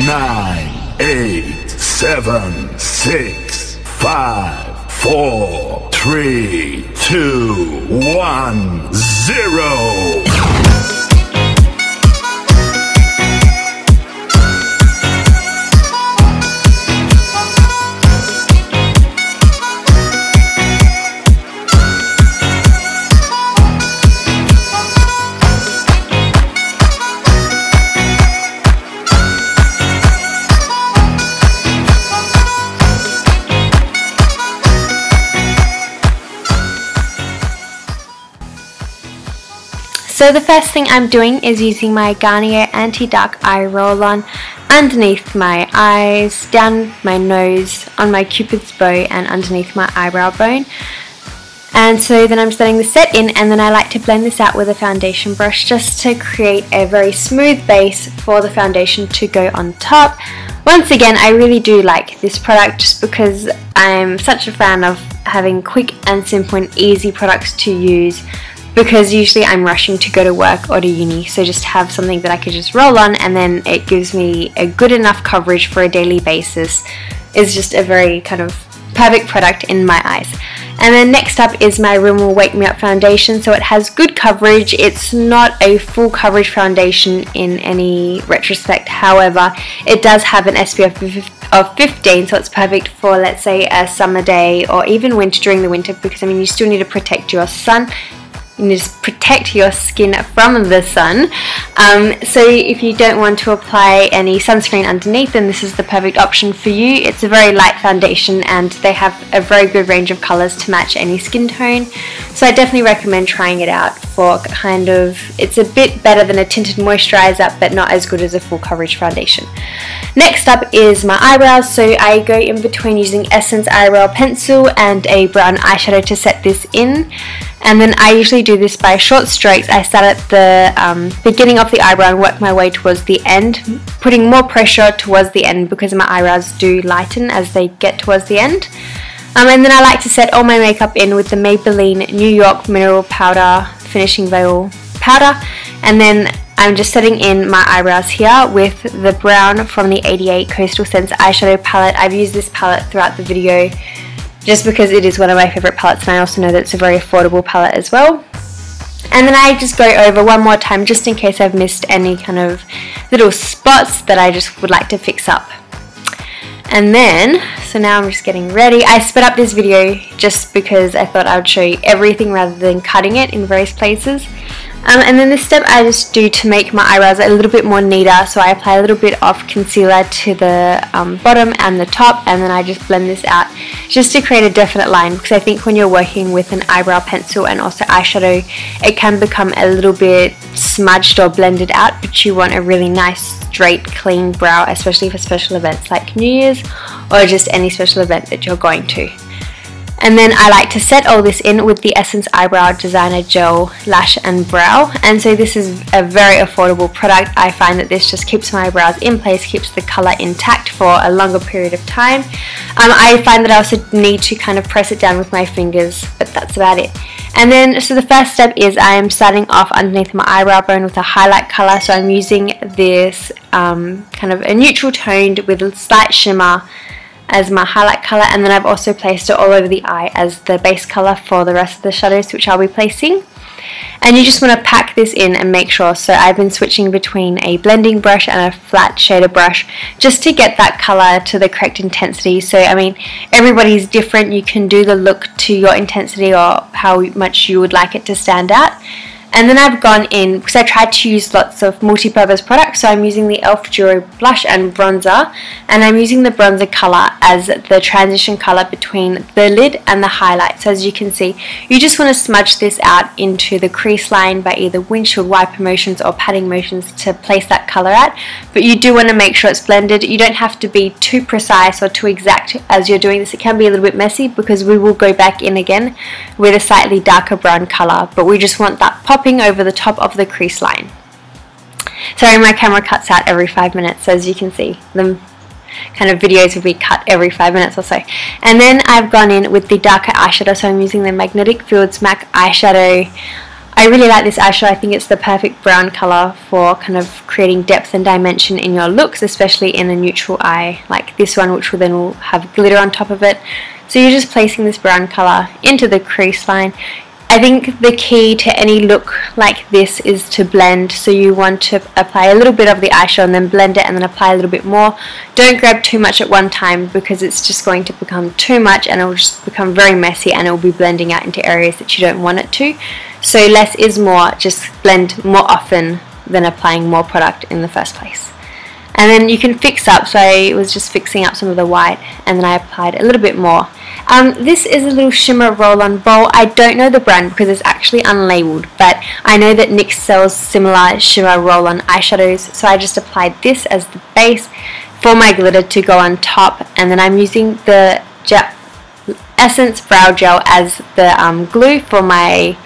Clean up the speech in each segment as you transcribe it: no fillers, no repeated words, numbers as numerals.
9, 8, 7, 6, 5, 4, 3, 2, 1, 0. So the first thing I'm doing is using my Garnier Anti-Dark Eye Roll-On underneath my eyes, down my nose, on my cupid's bow and underneath my eyebrow bone. And so then I'm just letting the set in, and then I like to blend this out with a foundation brush just to create a very smooth base for the foundation to go on top. Once again, I really do like this product just because I'm such a fan of having quick and simple and easy products to use, because usually I'm rushing to go to work or to uni, so just have something that I could just roll on and then it gives me a good enough coverage for a daily basis is just a very kind of perfect product in my eyes. And then next up is my Rimmel Wake Me Up foundation. So it has good coverage. It's not a full coverage foundation in any retrospect, however it does have an SPF of 15, so it's perfect for, let's say, a summer day or even winter, during the winter, because I mean you still need to protect your sun. You need to protect your skin from the sun. So if you don't want to apply any sunscreen underneath, then this is the perfect option for you. It's a very light foundation and they have a very good range of colours to match any skin tone. So I definitely recommend trying it out for kind of, it's a bit better than a tinted moisturiser but not as good as a full coverage foundation. Next up is my eyebrows. So I go in between using Essence Eyebrow Pencil and a brown eyeshadow to set this in. And then I usually do this by short strokes. I start at the beginning of the eyebrow and work my way towards the end, putting more pressure towards the end because my eyebrows do lighten as they get towards the end. And then I like to set all my makeup in with the Maybelline New York Mineral Powder Finishing Veil Powder. And then I'm just setting in my eyebrows here with the brown from the 88 Coastal Scents eyeshadow palette. I've used this palette throughout the video just because it is one of my favourite palettes, and I also know that it's a very affordable palette as well. And then I just go over one more time just in case I've missed any kind of little spots that I just would like to fix up. And then, so now I'm just getting ready. I sped up this video just because I thought I would show you everything rather than cutting it in various places. And then this step I just do to make my eyebrows a little bit more neater, so I apply a little bit of concealer to the bottom and the top, and then I just blend this out just to create a definite line, because I think when you're working with an eyebrow pencil and also eyeshadow, it can become a little bit smudged or blended out, but you want a really nice straight clean brow, especially for special events like New Year's or just any special event that you're going to. And then I like to set all this in with the Essence Eyebrow Designer Gel Lash and Brow. And so this is a very affordable product. I find that this just keeps my eyebrows in place, keeps the colour intact for a longer period of time. I find that I also need to kind of press it down with my fingers, but that's about it. And then, so the first step is I am starting off underneath my eyebrow bone with a highlight colour. So I'm using this kind of a neutral toned with a slight shimmer as my highlight colour, and then I've also placed it all over the eye as the base colour for the rest of the shadows which I'll be placing. And you just want to pack this in and make sure, so I've been switching between a blending brush and a flat shader brush just to get that colour to the correct intensity. So I mean, everybody's different, you can do the look to your intensity or how much you would like it to stand out. And then I've gone in, because I tried to use lots of multi-purpose products, so I'm using the e.l.f. Duo Blush and Bronzer, and I'm using the bronzer colour as the transition colour between the lid and the highlight. So as you can see, you just want to smudge this out into the crease line by either windshield wiper motions or patting motions to place that colour out, but you do want to make sure it's blended. You don't have to be too precise or too exact as you're doing this. It can be a little bit messy because we will go back in again with a slightly darker brown colour, but we just want that popping over the top of the crease line. Sorry, my camera cuts out every 5 minutes, so as you can see, the kind of videos will be cut every 5 minutes or so. And then I've gone in with the darker eyeshadow, so I'm using the Magnetic Fields MAC eyeshadow I really like this eyeshadow. I think it's the perfect brown colour for kind of creating depth and dimension in your looks, especially in a neutral eye like this one, which will have glitter on top of it. So you're just placing this brown colour into the crease line. I think the key to any look like this is to blend, so you want to apply a little bit of the eyeshadow and then blend it and then apply a little bit more. Don't grab too much at one time because it's just going to become too much and it will just become very messy and it will be blending out into areas that you don't want it to. So less is more, just blend more often than applying more product in the first place. And then you can fix up, so I was just fixing up some of the white and then I applied a little bit more. This is a little shimmer roll-on bowl. I don't know the brand because it's actually unlabeled, but I know that NYX sells similar shimmer roll-on eyeshadows, so I just applied this as the base for my glitter to go on top, and then I'm using the Essence Brow Gel as the glue for my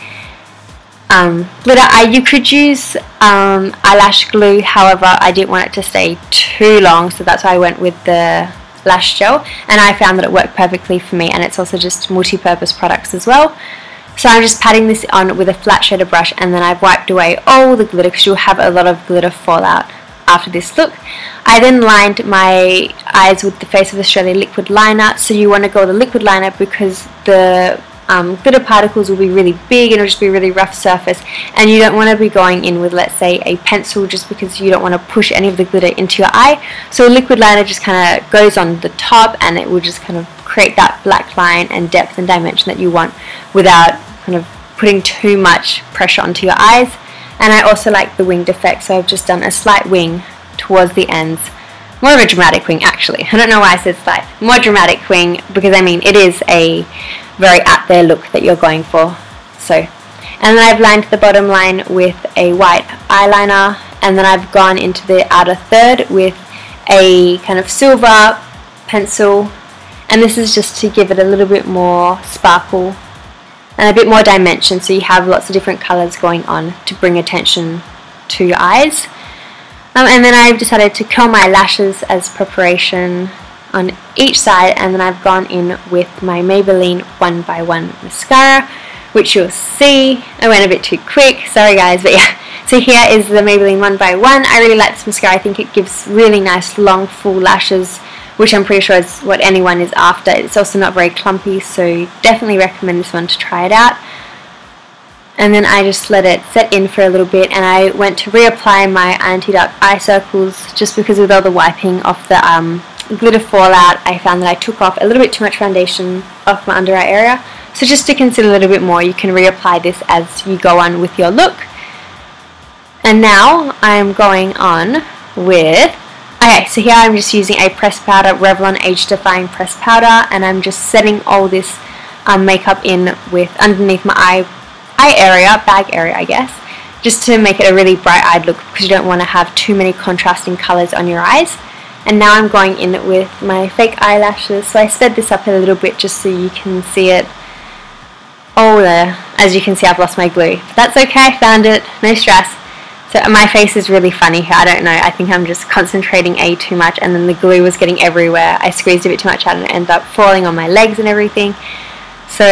glitter. You could use eyelash glue, however I didn't want it to stay too long, so that's why I went with the lash gel, and I found that it worked perfectly for me, and it's also just multi-purpose products as well. So I'm just patting this on with a flat shader brush, and then I've wiped away all the glitter because you'll have a lot of glitter fallout after this look. I then lined my eyes with the Face of Australia liquid liner. So you want to go with a liquid liner because the glitter particles will be really big and it'll just be a really rough surface, and you don't want to be going in with, let's say, a pencil, just because you don't want to push any of the glitter into your eye. So a liquid liner just kind of goes on the top and it will just kind of create that black line and depth and dimension that you want without kind of putting too much pressure onto your eyes. And I also like the winged effect, so I've just done a slight wing towards the ends. More of a dramatic wing, actually. I don't know why I said slight. More dramatic wing, because I mean it is a very out there look that you're going for. So, and then I've lined the bottom line with a white eyeliner, and then I've gone into the outer third with a kind of silver pencil, and this is just to give it a little bit more sparkle and a bit more dimension, so you have lots of different colours going on to bring attention to your eyes. And then I've decided to curl my lashes as preparation on each side, and then I've gone in with my Maybelline 1x1 mascara, which you'll see. I went a bit too quick, sorry guys, but yeah. So here is the Maybelline 1x1. I really like this mascara. I think it gives really nice long full lashes, which I'm pretty sure is what anyone is after. It's also not very clumpy, so definitely recommend this one to try it out. And then I just let it set in for a little bit, and I went to reapply my anti-dark eye circles, just because with all the wiping off the glitter fallout, I found that I took off a little bit too much foundation off my under eye area. So just to consider a little bit more, you can reapply this as you go on with your look. And now I'm going on with, okay, so here I'm just using a pressed powder, Revlon Age Defying Pressed Powder, and I'm just setting all this makeup in with underneath my eye area, bag area I guess, just to make it a really bright-eyed look, because you don't want to have too many contrasting colours on your eyes. And now I'm going in with my fake eyelashes, so I sped this up a little bit just so you can see it. Oh, there. As you can see, I've lost my glue. But that's okay, I found it, no stress. So my face is really funny here, I don't know, I think I'm just concentrating too much, and then the glue was getting everywhere. I squeezed a bit too much out and it ended up falling on my legs and everything. So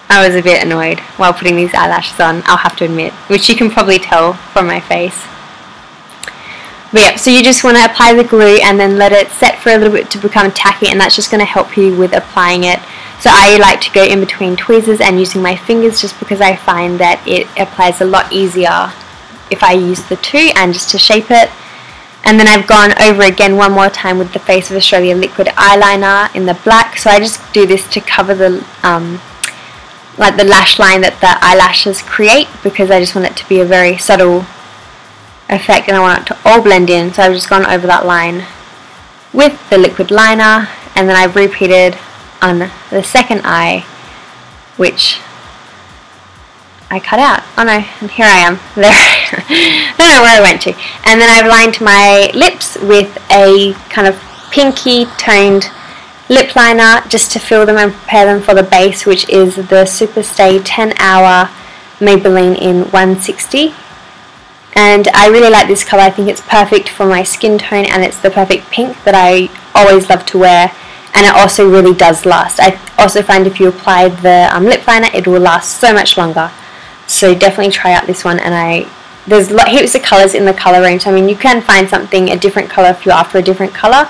I was a bit annoyed while putting these eyelashes on, I'll have to admit, which you can probably tell from my face. But yeah, so you just want to apply the glue and then let it set for a little bit to become tacky, and that's just going to help you with applying it. So I like to go in between tweezers and using my fingers, just because I find that it applies a lot easier if I use the two and just to shape it. And then I've gone over again one more time with the Face of Australia liquid eyeliner in the black. So I just do this to cover the like the lash line that the eyelashes create, because I just want it to be a very subtle effect and I want it to all blend in. So I've just gone over that line with the liquid liner, and then I've repeated on the second eye, which I cut out. Oh no, and here I am. There. I don't know where I went to. And then I've lined my lips with a kind of pinky toned lip liner, just to fill them and prepare them for the base, which is the Superstay 10 Hour Maybelline in 160. And I really like this colour. I think it's perfect for my skin tone, and it's the perfect pink that I always love to wear, and it also really does last. I also find if you apply the lip liner, it will last so much longer. So definitely try out this one, and there's heaps of colours in the colour range. I mean, you can find something a different colour if you're after a different colour,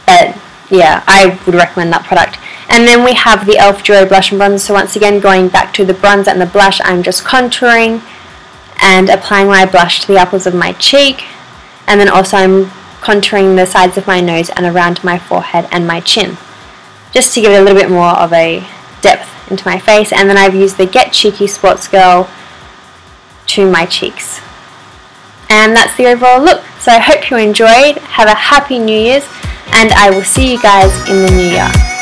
but yeah, I would recommend that product. And then we have the e.l.f. Duo Blush and Bronzer. So once again, going back to the bronzer and the blush, I'm just contouring and applying my blush to the apples of my cheek, and then also I'm contouring the sides of my nose and around my forehead and my chin, just to give it a little bit more of a depth into my face. And then I've used the Get Cheeky Sports Girl to my cheeks. And that's the overall look. So I hope you enjoyed. Have a happy New Year's, and I will see you guys in the new year.